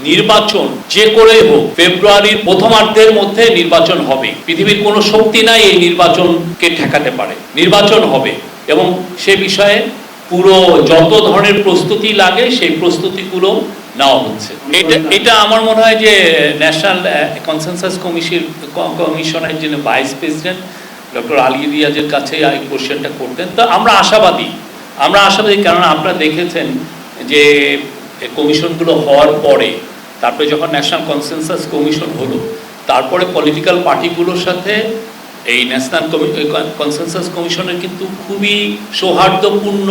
নির্বাচন যে করেই হোক ফেব্রুয়ারির প্রথমার্ধের মধ্যে নির্বাচন হবে। পৃথিবীর কোনো শক্তি নাই এই নির্বাচনকে ঠেকাতে পারে। নির্বাচন হবে এবং সে বিষয়ে পুরো যত ধরনের প্রস্তুতি লাগে সেই প্রস্তুতিগুলো নেওয়া হচ্ছে। এটা আমার মনে হয় যে ন্যাশনাল কনসেনসাস কমিশনের যিনি ভাইস প্রেসিডেন্ট ডক্টর আলী রিয়াজের কাছে এই কোশ্চেনটা করতেন। তো আমরা আশাবাদী কারণ আপনারা দেখেছেন যে কমিশনগুলো হওয়ার পরে তারপরে যখন ন্যাশনাল কনসেনসাস কমিশন হলো তারপরে পলিটিক্যাল পার্টিগুলোর সাথে এই ন্যাশনাল কনসেনসাস কমিশনের কিন্তু খুবই সৌহার্দ্যপূর্ণ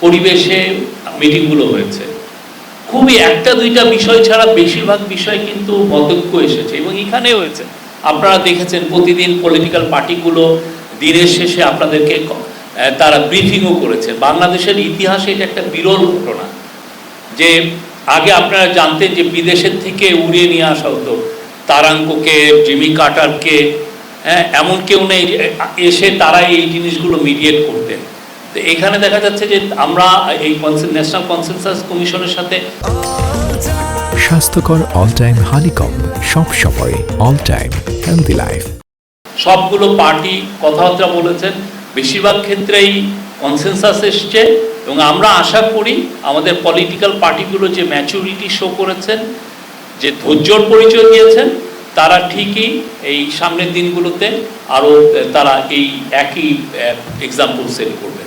পরিবেশে মিটিংগুলো হয়েছে। খুবই একটা দুইটা বিষয় ছাড়া বেশিরভাগ বিষয় কিন্তু মতৈক্য এসেছে এবং এখানে হয়েছে। আপনারা দেখেছেন প্রতিদিন পলিটিক্যাল পার্টিগুলো দিনের শেষে আপনাদেরকে তারা ব্রিফিংও করেছে। বাংলাদেশের ইতিহাসে এটা একটা বিরল ঘটনা যে আগে আপনারা জানতেন যে বিদেশের থেকে উড়িয়ে নিয়ে আসা হতো তারাঙ্ককে, জিমি কার্টারকে, এমন কেউ নেই এসে তারা এই জিনিসগুলো মিডিয়েট করতেন। তো এখানে দেখা যাচ্ছে যে আমরা এই ন্যাশনাল কনসেনসাস কমিশনের সাথে স্বাস্থ্যকর অল টাইম হানিকম, সব সময় অল টাইম হেলদি লাইফ। সবগুলো পার্টি কথাবার্তা বলেছেন, বেশিরভাগ ক্ষেত্রেই কনসেনসাস এসছে এবং আমরা আশা করি আমাদের পলিটিক্যাল পার্টিগুলো যে ম্যাচুরিটি শো করেছেন, যে ধৈর্যর পরিচয় দিয়েছেন, তারা ঠিকই এই সামনের দিনগুলোতে আরও তারা এই একই এক্সাম্পল সেট করবেন।